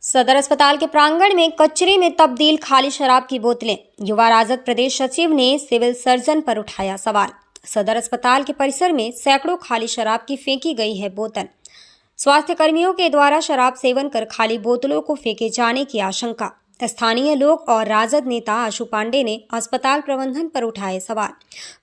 सदर अस्पताल के प्रांगण में कचरे में तब्दील खाली शराब की बोतलें। युवा राजद प्रदेश सचिव ने सिविल सर्जन पर उठाया सवाल। सदर अस्पताल के परिसर में सैकड़ों खाली शराब की फेंकी गई है बोतल। स्वास्थ्य कर्मियों के द्वारा शराब सेवन कर खाली बोतलों को फेंके जाने की आशंका। स्थानीय लोग और राजद नेता आशु पांडे ने अस्पताल प्रबंधन पर उठाए सवाल।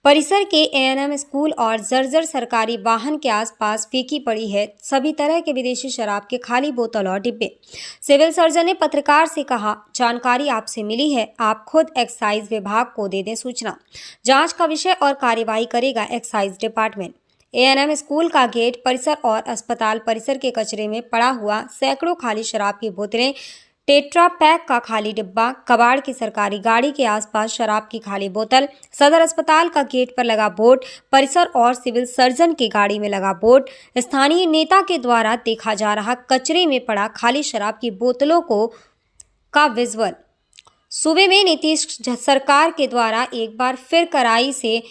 परिसर के एएनएम स्कूल और जर्जर सरकारी वाहन के आसपास फेंकी पड़ी है सभी तरह के विदेशी शराब के खाली बोतल और डिब्बे। सिविल सर्जन ने पत्रकार से कहा, जानकारी आपसे मिली है, आप खुद एक्साइज विभाग को दे दें सूचना। जांच का विषय और कार्यवाही करेगा एक्साइज डिपार्टमेंट। एएनएम स्कूल का गेट परिसर और अस्पताल परिसर के कचरे में पड़ा हुआ सैकड़ों खाली शराब की बोतलें, टेट्रा पैक का खाली डिब्बा, कबाड़ की सरकारी गाड़ी के आसपास शराब की खाली बोतल, सदर अस्पताल का गेट पर लगा बोर्ड, परिसर और सिविल सर्जन की गाड़ी में लगा बोर्ड, स्थानीय नेता के द्वारा देखा जा रहा कचरे में पड़ा खाली शराब की बोतलों का विजुअल। सूबे में नीतीश सरकार के द्वारा एक बार फिर कड़ाई से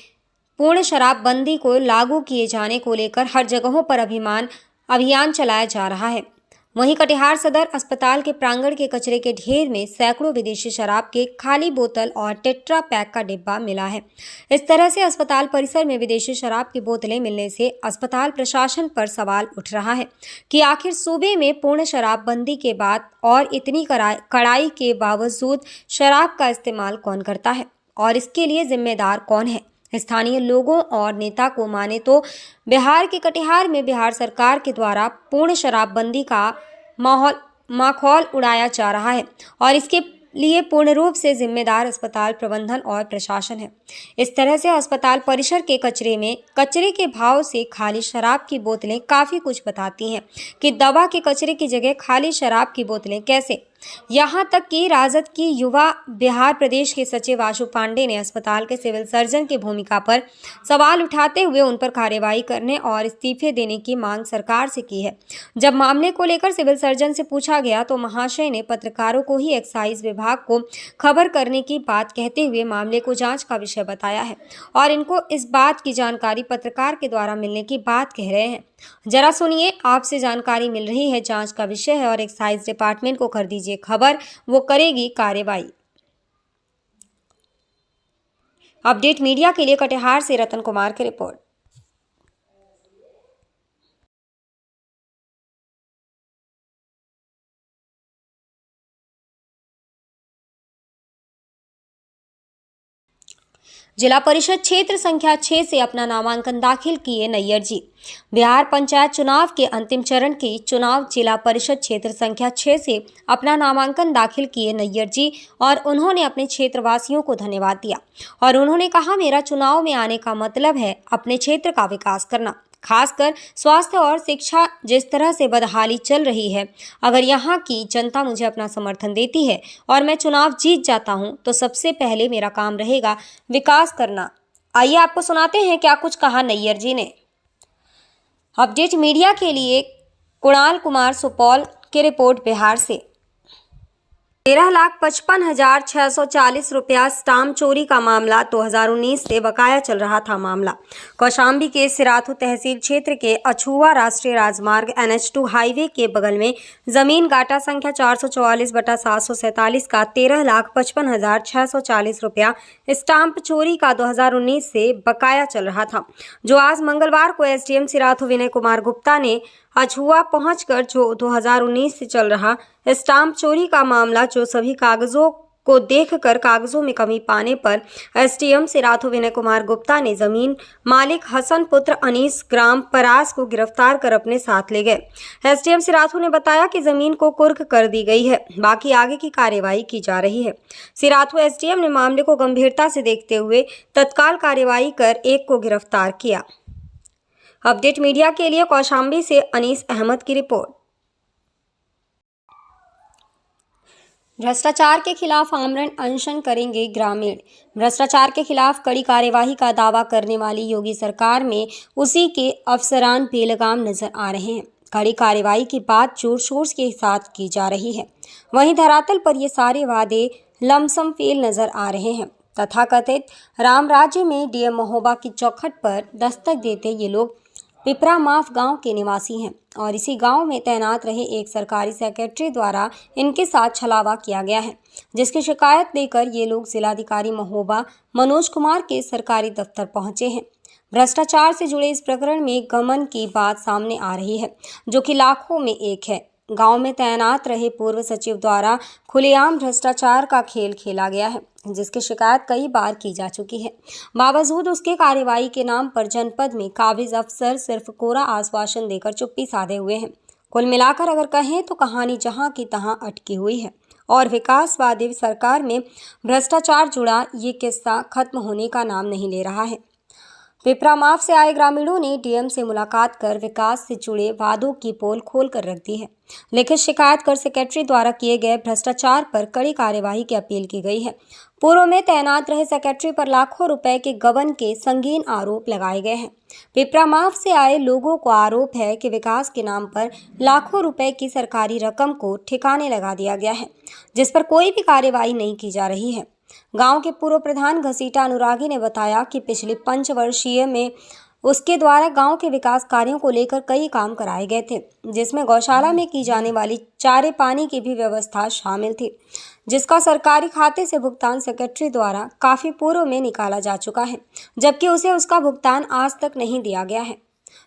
पूर्ण शराबबंदी को लागू किए जाने को लेकर हर जगहों पर अभियान चलाया जा रहा है। वहीं कटिहार सदर अस्पताल के प्रांगण के कचरे के ढेर में सैकड़ों विदेशी शराब के खाली बोतल और टेट्रा पैक का डिब्बा मिला है। इस तरह से अस्पताल परिसर में विदेशी शराब की बोतलें मिलने से अस्पताल प्रशासन पर सवाल उठ रहा है कि आखिर सूबे में पूर्ण शराबबंदी के बाद और इतनी कड़ाई के बावजूद शराब का इस्तेमाल कौन करता है और इसके लिए जिम्मेदार कौन है। स्थानीय लोगों और नेता को माने तो बिहार के कटिहार में बिहार सरकार के द्वारा पूर्ण शराबबंदी का माहौल उड़ाया जा रहा है और इसके लिए पूर्ण रूप से जिम्मेदार अस्पताल प्रबंधन और प्रशासन है। इस तरह से अस्पताल परिसर के कचरे के भाव से खाली शराब की बोतलें काफ़ी कुछ बताती हैं कि दवा के कचरे की जगह खाली शराब की बोतलें कैसे। यहाँ तक कि राजद की युवा बिहार प्रदेश के सचिव आशु पांडे ने अस्पताल के सिविल सर्जन की भूमिका पर सवाल उठाते हुए उन पर कार्यवाही करने और इस्तीफे देने की मांग सरकार से की है। जब मामले को लेकर सिविल सर्जन से पूछा गया तो महाशय ने पत्रकारों को ही एक्साइज विभाग को खबर करने की बात कहते हुए मामले को जांच का विषय बताया है और इनको इस बात की जानकारी पत्रकार के द्वारा मिलने की बात कह रहे हैं। जरा सुनिए, आपसे जानकारी मिल रही है, जांच का विषय है और एक्साइज डिपार्टमेंट को कर दीजिए खबर, वो करेगी कार्रवाई। अपडेट मीडिया के लिए कटिहार से रतन कुमार की रिपोर्ट। जिला परिषद क्षेत्र संख्या 6 से अपना नामांकन दाखिल किए नैयर जी। बिहार पंचायत चुनाव के अंतिम चरण के चुनाव जिला परिषद क्षेत्र संख्या 6 से अपना नामांकन दाखिल किए नैयर जी और उन्होंने अपने क्षेत्रवासियों को धन्यवाद दिया और उन्होंने कहा, मेरा चुनाव में आने का मतलब है अपने क्षेत्र का विकास करना, खासकर स्वास्थ्य और शिक्षा। जिस तरह से बदहाली चल रही है, अगर यहाँ की जनता मुझे अपना समर्थन देती है और मैं चुनाव जीत जाता हूँ तो सबसे पहले मेरा काम रहेगा विकास करना। आइए आपको सुनाते हैं क्या कुछ कहा नैयर जी ने। अपडेट मीडिया के लिए कुणाल कुमार सुपौल की रिपोर्ट बिहार से। 13,55,640 रुपया स्टाम्प चोरी का मामला 2019 से बकाया चल रहा था। मामला कौशाम्बी के सिराथू तहसील क्षेत्र के अछुआ राष्ट्रीय राजमार्ग NH2 हाईवे के बगल में जमीन गाटा संख्या 444/747 का 13,55,640 रुपया स्टाम्प चोरी का 2019 से बकाया चल रहा था, जो आज मंगलवार को SDM सिराथू विनय कुमार गुप्ता ने अछुआ पहुंचकर जो 2019 से चल रहा स्टाम्प चोरी का मामला, जो सभी कागजों को देखकर कागजों में कमी पाने पर SDM सिराथू विनय कुमार गुप्ता ने जमीन मालिक हसन पुत्र अनीस ग्राम परास को गिरफ्तार कर अपने साथ ले गए। SDM सिराथू ने बताया कि जमीन को कुर्क कर दी गई है, बाकी आगे की कार्यवाही की जा रही है। सिराथू SDM ने मामले को गंभीरता से देखते हुए तत्काल कार्यवाही कर एक को गिरफ्तार किया। अपडेट मीडिया के लिए कौशाम्बी से अनीस अहमद की रिपोर्ट। भ्रष्टाचार के खिलाफ आमरण अनशन करेंगे ग्रामीण। भ्रष्टाचार के खिलाफ कड़ी कार्यवाही का दावा करने वाली योगी सरकार में उसी के अफसरान बेलगाम नजर आ रहे हैं। कड़ी कार्यवाही की बात जोर शोर के साथ की जा रही है, वहीं धरातल पर ये सारे वादे लमसम फेल नजर आ रहे हैं। तथाकथित राम राज्य में DM महोबा की चौखट पर दस्तक देते ये लोग पिपरा माफ गांव के निवासी हैं और इसी गांव में तैनात रहे एक सरकारी सेक्रेटरी द्वारा इनके साथ छलावा किया गया है, जिसकी शिकायत देकर ये लोग जिलाधिकारी महोबा मनोज कुमार के सरकारी दफ्तर पहुंचे हैं। भ्रष्टाचार से जुड़े इस प्रकरण में गमन की बात सामने आ रही है, जो कि लाखों में एक है। गांव में तैनात रहे पूर्व सचिव द्वारा खुलेआम भ्रष्टाचार का खेल खेला गया है, जिसकी शिकायत कई बार की जा चुकी है। बावजूद उसके कार्रवाई के नाम पर जनपद में काबिज अफसर सिर्फ कोरा आश्वासन देकर चुप्पी साधे हुए हैं। कुल मिलाकर अगर कहें तो कहानी जहां की तहां अटकी हुई है और विकासवादी सरकार में भ्रष्टाचार जुड़ा ये किस्सा खत्म होने का नाम नहीं ले रहा है। पिपरा माफ से आए ग्रामीणों ने डीएम से मुलाकात कर विकास से जुड़े वादों की पोल खोल कर रख दी है। लिखित शिकायत कर सेक्रेटरी द्वारा किए गए भ्रष्टाचार पर कड़ी कार्यवाही की अपील की गई है। पूर्व में तैनात रहे सेक्रेटरी पर लाखों रुपए के गबन के संगीन आरोप लगाए गए हैं। पिपरा माफ से आए लोगों को आरोप है कि विकास के नाम पर लाखों रुपए की सरकारी रकम को ठिकाने लगा दिया गया है, जिस पर कोई भी कार्यवाही नहीं की जा रही है। गांव के पूर्व प्रधान घसीटा अनुरागी ने बताया कि पिछले पंचवर्षीय में उसके द्वारा गांव के विकास कार्यों को लेकर कई काम कराए गए थे, जिसमें गौशाला में की जाने वाली चारे पानी की भी व्यवस्था शामिल थी, जिसका सरकारी खाते से भुगतान सेक्रेटरी द्वारा काफी पूर्व में निकाला जा चुका है, जबकि उसे उसका भुगतान आज तक नहीं दिया गया है।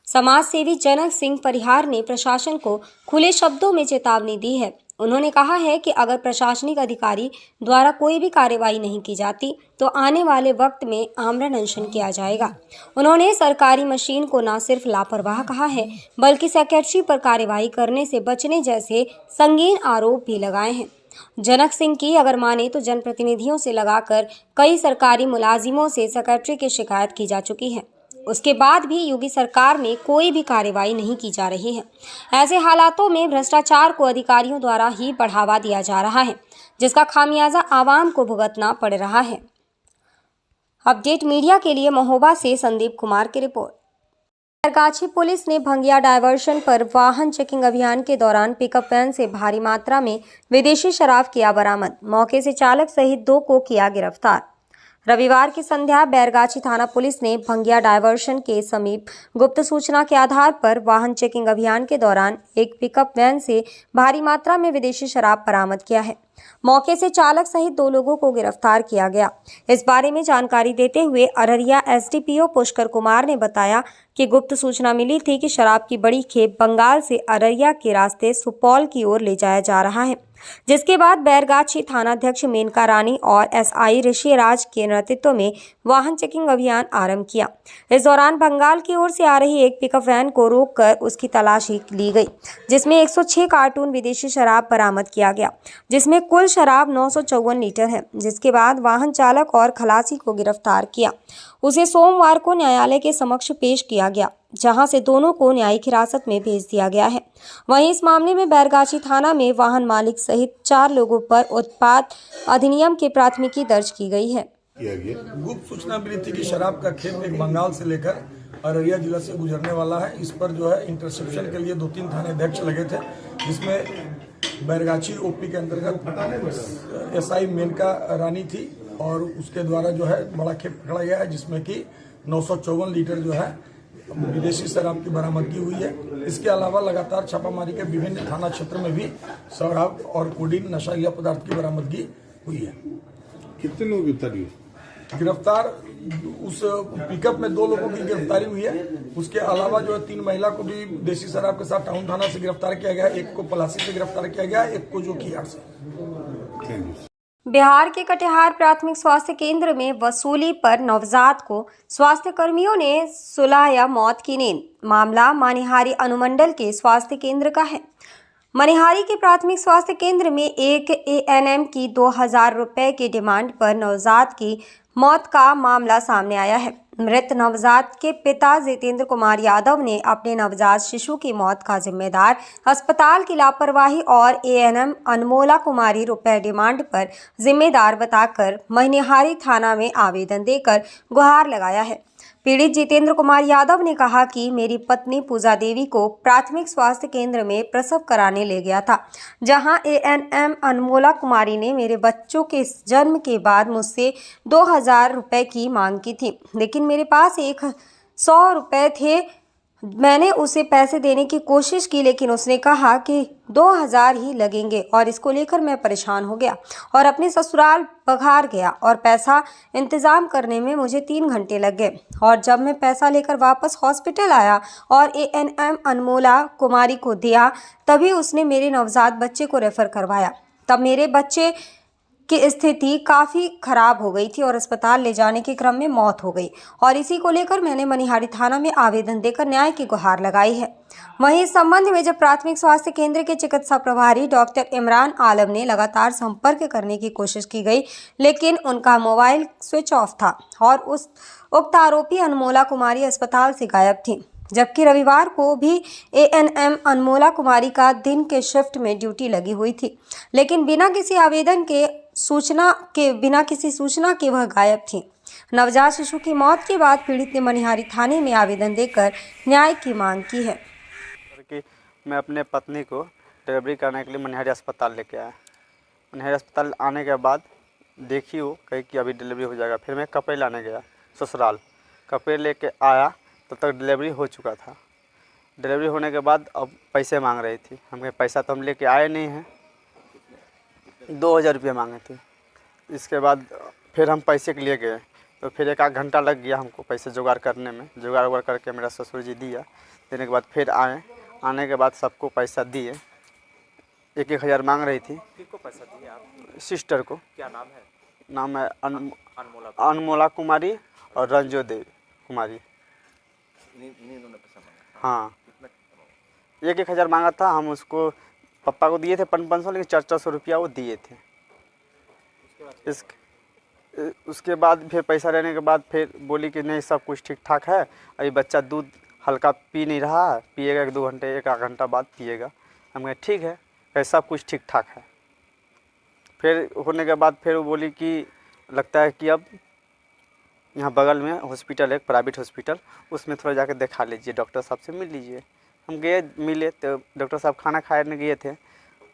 समाज सेवी जनक सिंह परिहार ने प्रशासन को खुले शब्दों में चेतावनी दी है। उन्होंने कहा है कि अगर प्रशासनिक अधिकारी द्वारा कोई भी कार्रवाई नहीं की जाती तो आने वाले वक्त में आमरण अनशन किया जाएगा। उन्होंने सरकारी मशीन को न सिर्फ लापरवाह कहा है, बल्कि सेक्रेटरी पर कार्रवाई करने से बचने जैसे संगीन आरोप भी लगाए हैं। जनक सिंह की अगर माने तो जनप्रतिनिधियों से लगाकर कई सरकारी मुलाजिमों से सेक्रेटरी की शिकायत की जा चुकी है। उसके बाद भी योगी सरकार में कोई भी कार्रवाई नहीं की जा रही है। ऐसे हालातों में भ्रष्टाचार को अधिकारियों द्वारा ही बढ़ावा दिया जा रहा है, जिसका खामियाजा आवाम को भुगतना पड़ रहा है। अपडेट मीडिया के लिए महोबा से संदीप कुमार की रिपोर्ट। बैरगाछी पुलिस ने भंगिया डायवर्शन पर वाहन चेकिंग अभियान के दौरान पिकअप वैन से भारी मात्रा में विदेशी शराब किया बरामद। मौके से चालक सहित 2 को किया गिरफ्तार। रविवार की संध्या बैरगाछी थाना पुलिस ने भंगिया डायवर्शन के समीप गुप्त सूचना के आधार पर वाहन चेकिंग अभियान के दौरान एक पिकअप वैन से भारी मात्रा में विदेशी शराब बरामद किया है। मौके से चालक सहित 2 लोगों को गिरफ्तार किया गया। इस बारे में जानकारी देते हुए अररिया एसडीपीओ पुष्कर कुमार ने बताया कि गुप्त सूचना मिली थी कि शराब की बड़ी खेप बंगाल से अररिया के रास्ते सुपौल की ओर ले जाया जा रहा है, जिसके बाद बैरगाछी थानाध्यक्ष मेनका रानी और एसआई ऋषिराज के नेतृत्व में वाहन चेकिंग अभियान आरंभ किया। इस दौरान बंगाल की ओर से आ रही एक पिकअप वैन को रोककर उसकी तलाशी ली गई, जिसमें 106 कार्टून विदेशी शराब बरामद किया गया, जिसमें कुल शराब 954 लीटर है। जिसके बाद वाहन चालक और खलासी को गिरफ्तार किया। उसे सोमवार को न्यायालय के समक्ष पेश किया गया, जहां से दोनों को न्यायिक हिरासत में भेज दिया गया है। वहीं इस मामले में बैरगाछी थाना में वाहन मालिक सहित 4 लोगों पर उत्पाद अधिनियम की प्राथमिकी दर्ज की गई है। गुप्त सूचना मिली थी कि शराब का खेप एक बंगाल से लेकर अररिया जिला से गुजरने वाला है। इस पर जो है इंटरसेप्शन के लिए 2-3 थाने अध्यक्ष लगे थे, जिसमें बैरगाछी ओपी के अंतर्गत एसआई मेनका रानी थी और उसके द्वारा जो है बड़ा खेप पकड़ा गया है, जिसमें कि 954 लीटर जो है विदेशी शराब की बरामदगी हुई है। इसके अलावा लगातार छापामारी के विभिन्न थाना क्षेत्र में भी शराब और कोडीन नशीला पदार्थ की बरामदगी हुई है। कितने लोग गिरफ्तार उस पिकअप में 2 लोगों की गिरफ्तारी हुई है। उसके अलावा जो है 3 महिला को भी देसी शराब के साथ टाउन थाना से गिरफ्तार किया गया, एक को पलासी से गिरफ्तार किया गया, एक को जो कियार से। बिहार के कटिहार प्राथमिक स्वास्थ्य केंद्र में वसूली पर नवजात को स्वास्थ्य कर्मियों ने सुलाया मौत की नींद। मामला मनिहारी अनुमंडल के स्वास्थ्य केंद्र का है। मनिहारी के प्राथमिक स्वास्थ्य केंद्र में एक एएनएम की 2000 रुपए की डिमांड पर नवजात की मौत का मामला सामने आया है। मृत नवजात के पिता जितेंद्र कुमार यादव ने अपने नवजात शिशु की मौत का जिम्मेदार अस्पताल की लापरवाही और एएनएम अनमोला कुमारी रुपए डिमांड पर जिम्मेदार बताकर मनिहारी थाना में आवेदन देकर गुहार लगाया है। पीड़ित जितेंद्र कुमार यादव ने कहा कि मेरी पत्नी पूजा देवी को प्राथमिक स्वास्थ्य केंद्र में प्रसव कराने ले गया था, जहां एएनएम अनमोला कुमारी ने मेरे बच्चों के जन्म के बाद मुझसे 2000 रुपए की मांग की थी, लेकिन मेरे पास 100 रुपए थे मैंने उसे पैसे देने की कोशिश की, लेकिन उसने कहा कि 2000 ही लगेंगे और इसको लेकर मैं परेशान हो गया और अपने ससुराल पघार गया और पैसा इंतज़ाम करने में मुझे 3 घंटे लग गए। और जब मैं पैसा लेकर वापस हॉस्पिटल आया और ANM अनमोला कुमारी को दिया, तभी उसने मेरे नवजात बच्चे को रेफ़र करवाया। तब मेरे बच्चे की स्थिति काफ़ी खराब हो गई थी और अस्पताल ले जाने के क्रम में मौत हो गई और इसी को लेकर मैंने मनिहारी थाना में आवेदन देकर न्याय की गुहार लगाई है। वहीं इस संबंध में जब प्राथमिक स्वास्थ्य केंद्र के चिकित्सा प्रभारी डॉक्टर इमरान आलम ने लगातार संपर्क करने की कोशिश की गई, लेकिन उनका मोबाइल स्विच ऑफ था और उक्त आरोपी अनमोला कुमारी अस्पताल से गायब थी। जबकि रविवार को भी ANM अनमोला कुमारी का दिन के शिफ्ट में ड्यूटी लगी हुई थी, लेकिन बिना किसी सूचना के वह गायब थी। नवजात शिशु की मौत के बाद पीड़ित ने मनिहारी थाने में आवेदन देकर न्याय की मांग की है। कि मैं अपने पत्नी को डिलीवरी करने के लिए मनिहारी अस्पताल लेके आया। मनिहारी अस्पताल आने के बाद देखी वो कही कि अभी डिलीवरी हो जाएगा। फिर मैं कपड़े लाने गया ससुराल, कपड़े लेके आया तब तक डिलीवरी हो चुका था। डिलीवरी होने के बाद अब पैसे मांग रही थी। हमें पैसा तो हम लेके आए नहीं हैं, 2000 रुपये मांगे थे। इसके बाद फिर हम पैसे के लिए गए तो फिर 1 आध घंटा लग गया हमको पैसे जुगाड़ करने में। जुगाड़ करके मेरा ससुर जी दिया, देने के बाद फिर आए। आने के बाद सबको पैसा दिए। 1-1 हज़ार मांग रही थी। किसको पैसा दिए आप? सिस्टर को। क्या नाम है? नाम है अनमोला कुमारी और रंजो देवी कुमारी। दोनों पैसा मांगा? हाँ, 1-1 हज़ार मांगा था। हम उसको पापा को दिए थे 500, लेकिन 400 रुपया वो दिए थे। उसके बाद फिर पैसा लेने के बाद फिर बोली कि नहीं सब कुछ ठीक ठाक है, अभी बच्चा दूध हल्का पी नहीं रहा है, पिएगा 1-2 घंटे 1 आध घंटा बाद पिएगा। हम कहे ठीक है, कहे सब कुछ ठीक ठाक है। फिर होने के बाद फिर वो बोली कि लगता है कि अब यहाँ बगल में हॉस्पिटल है, प्राइवेट हॉस्पिटल, उसमें थोड़ा जाकर दिखा लीजिए, डॉक्टर साहब से मिल लीजिए। हम गए, मिले तो डॉक्टर साहब खाना खाने गए थे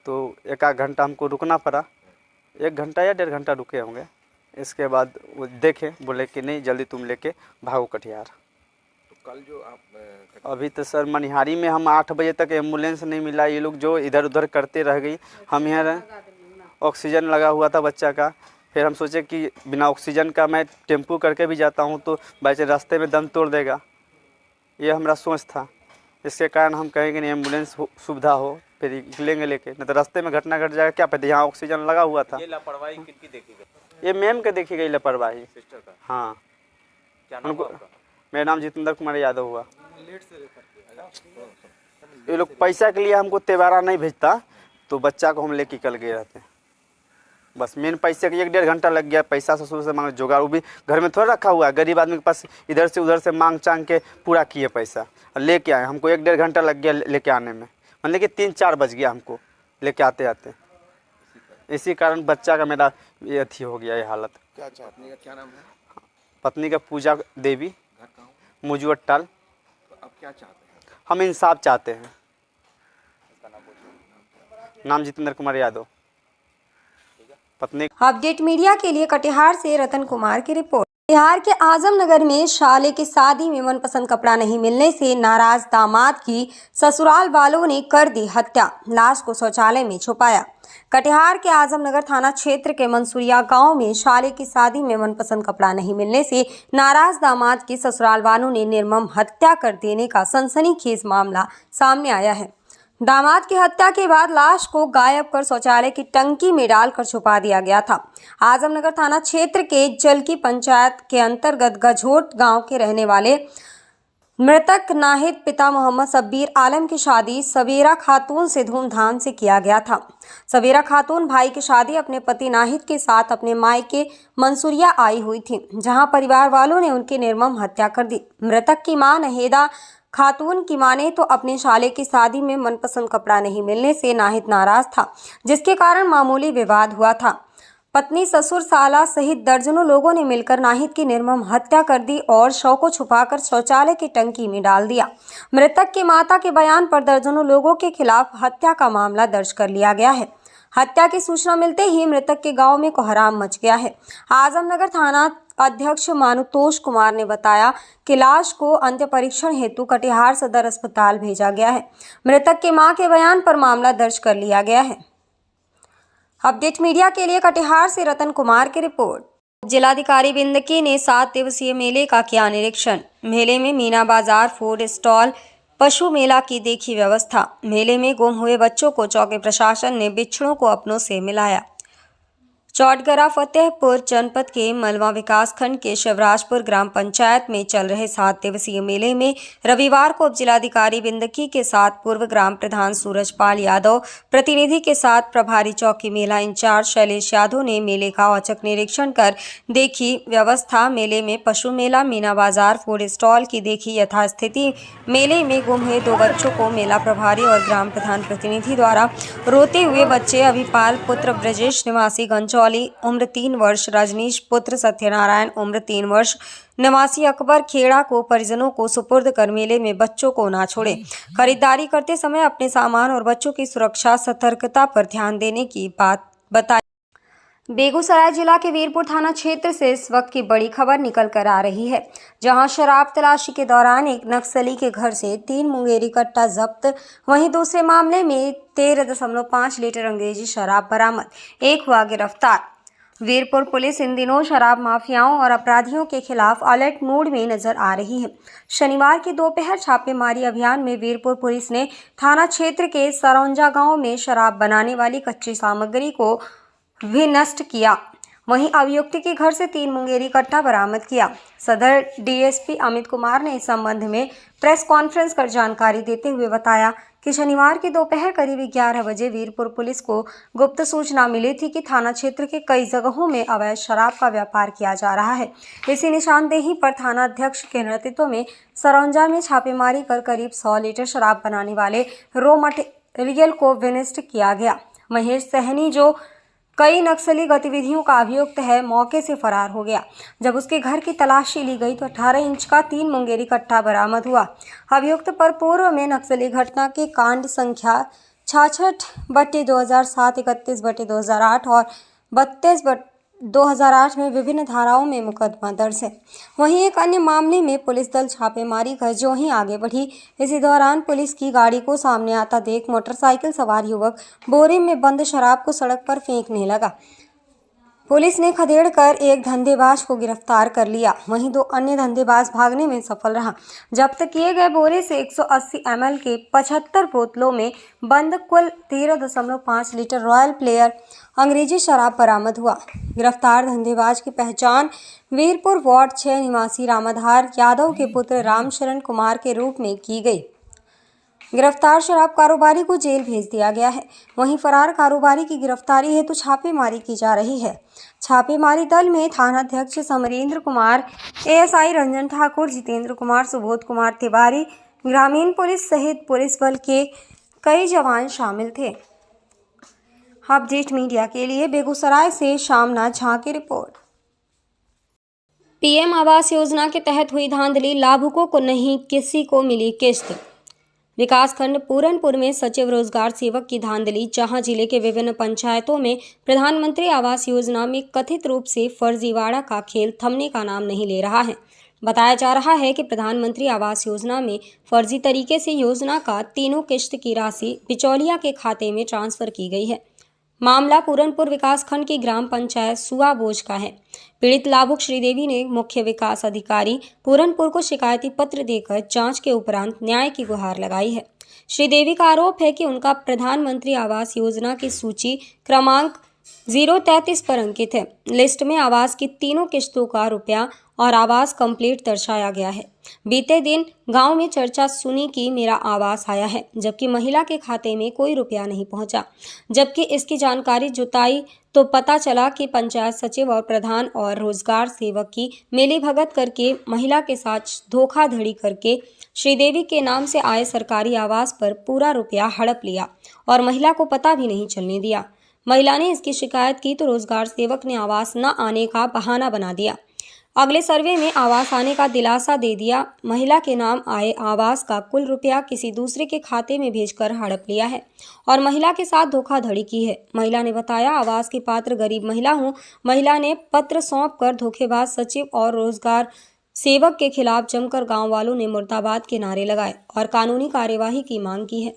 तो 1 आध घंटा हमको रुकना पड़ा। 1 घंटा या 1.5 घंटा रुके होंगे। इसके बाद वो देखे, बोले कि नहीं जल्दी तुम लेके भागो कटिहार। तो कल जो आप अभी तो सर मनिहारी में हम 8 बजे तक एम्बुलेंस नहीं मिला। ये लोग जो इधर उधर करते रह गई। हम यहाँ ऑक्सीजन लगा हुआ था बच्चा का। फिर हम सोचे कि बिना ऑक्सीजन का मैं टेम्पू करके भी जाता हूँ तो बाई रास्ते में दम तोड़ देगा, ये हमारा सोच था। इसके कारण हम कहेंगे नहीं एम्बुलेंस सुविधा हो फिर निकलेंगे लेके, नहीं तो रास्ते में घटना घट जाएगा। क्या पता, यहाँ ऑक्सीजन लगा हुआ था। ये लापरवाही किनकी देखी गई? ये मैम के देखी गई लापरवाही। सिस्टर का? हाँ। क्या नाम उनको, आपका? मेरा नाम जितेंद्र कुमार यादव हुआ। ये लोग पैसा के लिए हमको तेवारा नहीं भेजता तो बच्चा को हम लेके निकल गए रहते हैं। बस मेन पैसे के 1-1.5 घंटा लग गया। पैसा ससुर से मांग जुगाड़, वो भी घर में थोड़ा रखा हुआ है। गरीब आदमी के पास इधर से उधर से मांग चांग के पूरा किए पैसा और लेके आए। हमको 1-1.5 घंटा लग गया लेके आने में, मतलब कि 3-4 बज गया हमको लेके आते आते। इसी कारण बच्चा का मेरा ये अथी हो गया, ये हालत। क्या पत्नी का क्या नाम है? पत्नी का पूजा देवी, घर कहाँ? मुजुअट्टाल। तो अब क्या चाहते हैं? हम इंसाफ चाहते हैं। उसका नाम बोलिए। नाम जितेंद्र कुमार यादव, पत्नी। अपडेट मीडिया के लिए कटिहार से रतन कुमार की रिपोर्ट। बिहार के आजमनगर में साले की शादी में मनपसंद कपड़ा नहीं मिलने से नाराज दामाद की ससुराल वालों ने कर दी हत्या, लाश को शौचालय में छुपाया। कटिहार के आजमनगर थाना क्षेत्र के मंसूरिया गांव में साले की शादी में मनपसंद कपड़ा नहीं मिलने से नाराज दामाद की ससुराल वालों ने निर्मम हत्या कर देने का सनसनीखेज मामला सामने आया है। दामाद की हत्या के बाद लाश को गायब कर शौचालय की टंकी में डालकर छुपा दिया गया था। आजमनगर थाना क्षेत्र के जलकी पंचायत के अंतर्गत गझोट गांव के रहने वाले मृतक नाहिद पिता मोहम्मद शब्बीर आलम की शादी सबीरा खातून से धूमधाम से किया गया था। सबीरा खातून भाई की शादी अपने पति नाहिद के साथ अपने मायके मंसूरिया आई हुई थी, जहां परिवार वालों ने उनकी निर्मम हत्या कर दी। मृतक की मां नहेदा खातून की माने तो अपने साले की शादी में मनपसंद कपड़ा नहीं मिलने से नाहिद नाराज था, जिसके कारण मामूली विवाद हुआ था। पत्नी, ससुर, साला सहित दर्जनों लोगों ने मिलकर नाहिद की निर्मम हत्या कर दी और शव को छुपाकर शौचालय की टंकी में डाल दिया। मृतक की माता के बयान पर दर्जनों लोगों के खिलाफ हत्या का मामला दर्ज कर लिया गया है। हत्या की सूचना मिलते ही मृतक के गांव में कोहराम मच गया है। आजमनगर थाना अध्यक्ष मानुतोष कुमार ने बताया कि लाश को अंत्य परीक्षण हेतु कटिहार सदर अस्पताल भेजा गया है। मृतक की मां के बयान पर मामला दर्ज कर लिया गया है। अपडेट मीडिया के लिए कटिहार से रतन कुमार की रिपोर्ट। जिलाधिकारी बिंदकी ने 7 दिवसीय मेले का किया निरीक्षण। मेले में मीना बाजार, फूड स्टॉल, पशु मेला की देखी व्यवस्था। मेले में गुम हुए बच्चों को चौकी प्रशासन ने बिछड़ों को अपनों से मिलाया। चौटगरा फतेहपुर जनपद के मलवा विकास खंड के शिवराजपुर ग्राम पंचायत में चल रहे 7 दिवसीय मेले में रविवार को उप जिलाधिकारी बिंदकी के साथ पूर्व ग्राम प्रधान सूरजपाल यादव प्रतिनिधि के साथ प्रभारी चौकी मेला इंचार्ज शैलेश यादव ने मेले का औचक निरीक्षण कर देखी व्यवस्था। मेले में पशु मेला, मीना बाजार, फूड स्टॉल की देखी यथास्थिति। मेले में गुम हुए 2 बच्चों को मेला प्रभारी और ग्राम प्रधान प्रतिनिधि द्वारा रोते हुए बच्चे अभिपाल पुत्र ब्रजेश निवासी गंजौली उम्र 3 वर्ष, रजनीश पुत्र सत्यनारायण उम्र 3 वर्ष निवासी अकबर खेड़ा को परिजनों को सुपुर्द कर मेले में बच्चों को ना छोड़े। खरीदारी करते समय अपने सामान और बच्चों की सुरक्षा सतर्कता पर ध्यान देने की बात बताई। बेगूसराय जिला के वीरपुर थाना क्षेत्र से इस वक्त की बड़ी खबर निकल कर आ रही है, जहां शराब तलाशी के दौरान एक नक्सली के घर से 3 मुंगेरी कट्टा जब्त। वहीं दूसरे मामले में 13.5 लीटर अंग्रेजी शराब बरामद। एक हुआ गिरफ्तार। वीरपुर पुलिस इन दिनों शराब माफियाओं और अपराधियों के खिलाफ अलर्ट मोड में नजर आ रही है। शनिवार की दोपहर छापेमारी अभियान में वीरपुर पुलिस ने थाना क्षेत्र के सरौंजा गांव में शराब बनाने वाली कच्ची सामग्री को भी नष्ट किया। वहीं अभियुक्त के घर से 3 मुंगेरी कट्टा बरामद किया। सदर डीएसपी अमित कुमार ने इस संबंध में प्रेस कॉन्फ्रेंस कर जानकारी देते हुए बताया कि शनिवार की दोपहर करीब 11 बजे वीरपुर पुलिस को गुप्त सूचना मिली थी कि थाना क्षेत्र के कई जगहों में अवैध शराब का व्यापार किया जा रहा है। इसी निशानदेही पर थाना अध्यक्ष के नेतृत्व में सरौंजा में छापेमारी कर करीब 100 लीटर शराब बनाने वाले रॉ मटेरियल को विनिष्ट किया गया। महेश सहनी, जो कई नक्सली गतिविधियों का अभियुक्त है, मौके से फरार हो गया। जब उसके घर की तलाशी ली गई तो 18 इंच का 3 मुंगेरी कट्टा बरामद हुआ। अभियुक्त पर पूर्व में नक्सली घटना के कांड संख्या 66/2007, 31/2008 और 32/2008 में विभिन्न धाराओं में मुकदमा दर्ज है। वहीं एक अन्य मामले में पुलिस दल छापेमारी कर जो ही आगे बढ़ी, इसी दौरान पुलिस की गाड़ी को सामने आता देख मोटरसाइकिल सवार युवक बोरे में बंद शराब को सड़क पर फेंकने लगा। पुलिस ने खदेड़ कर एक धंधेबाज को गिरफ्तार कर लिया। वहीं 2 अन्य धंधेबाज भागने में सफल रहा। जब्त किए गए बोरे से 180 ml के 75 बोतलों में बंद कुल 13.5 लीटर रॉयल प्लेयर अंग्रेजी शराब बरामद हुआ। गिरफ्तार धंधेबाज की पहचान वीरपुर वार्ड 6 निवासी रामाधार यादव के पुत्र रामशरण कुमार के रूप में की गई। गिरफ्तार शराब कारोबारी को जेल भेज दिया गया है। वहीं फरार कारोबारी की गिरफ्तारी हेतु छापेमारी की जा रही है। छापेमारी दल में थानाध्यक्ष समरेंद्र कुमार, एएसआई रंजन ठाकुर, जितेंद्र कुमार, सुबोध कुमार तिवारी, ग्रामीण पुलिस सहित पुलिस बल के कई जवान शामिल थे। अपडेट मीडिया के लिए बेगूसराय से शामना झा की रिपोर्ट। पीएम आवास योजना के तहत हुई धांधली, लाभुकों को नहीं किसी को मिली किस्त। विकासखंड पूरनपुर में सचिव रोजगार सेवक की धांधली, जहां जिले के विभिन्न पंचायतों में प्रधानमंत्री आवास योजना में कथित रूप से फर्जीवाड़ा का खेल थमने का नाम नहीं ले रहा है। बताया जा रहा है कि प्रधानमंत्री आवास योजना में फर्जी तरीके से योजना का 3 किश्त की राशि बिचौलिया के खाते में ट्रांसफर की गई है। मामला पूरनपुर विकासखंड की ग्राम पंचायत सुआबोझ का है। पीड़ित लाभुक श्रीदेवी ने मुख्य विकास अधिकारी पूरनपुर को शिकायती पत्र देकर जांच के उपरांत न्याय की गुहार लगाई है। श्रीदेवी का आरोप है कि उनका प्रधानमंत्री आवास योजना की सूची क्रमांक 033 पर अंकित है। लिस्ट में आवास की 3 किश्तों का रुपया और आवास कंप्लीट दर्शाया गया है। बीते दिन गांव में चर्चा सुनी कि मेरा आवास आया है, जबकि महिला के खाते में कोई रुपया नहीं पहुंचा। जबकि इसकी जानकारी जुटाई तो पता चला कि पंचायत सचिव और प्रधान और रोजगार सेवक की मिलीभगत करके महिला के साथ धोखाधड़ी करके श्रीदेवी के नाम से आए सरकारी आवास पर पूरा रुपया हड़प लिया और महिला को पता भी नहीं चलने दिया। महिला ने इसकी शिकायत की तो रोजगार सेवक ने आवास न आने का बहाना बना दिया। अगले सर्वे में आवास आने का दिलासा दे दिया। महिला के नाम आए आवास का कुल रुपया किसी दूसरे के खाते में भेजकर हड़प लिया है और महिला के साथ धोखाधड़ी की है। महिला ने बताया, आवास की पात्र गरीब महिला हूं। महिला ने पत्र सौंपकर धोखेबाज सचिव और रोजगार सेवक के खिलाफ जमकर गांव वालों ने मुर्दाबाद के नारे लगाए और कानूनी कार्यवाही की मांग की है।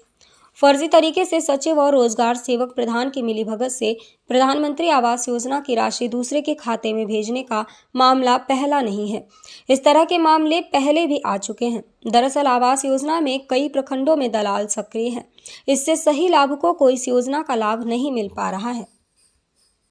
फर्जी तरीके से सचिव और रोजगार सेवक प्रधान की मिलीभगत से प्रधानमंत्री आवास योजना की राशि दूसरे के खाते में भेजने का मामला पहला नहीं है। इस तरह के मामले पहले भी आ चुके हैं। दरअसल आवास योजना में कई प्रखंडों में दलाल सक्रिय हैं। इससे सही लाभुकों को इस योजना का लाभ नहीं मिल पा रहा है।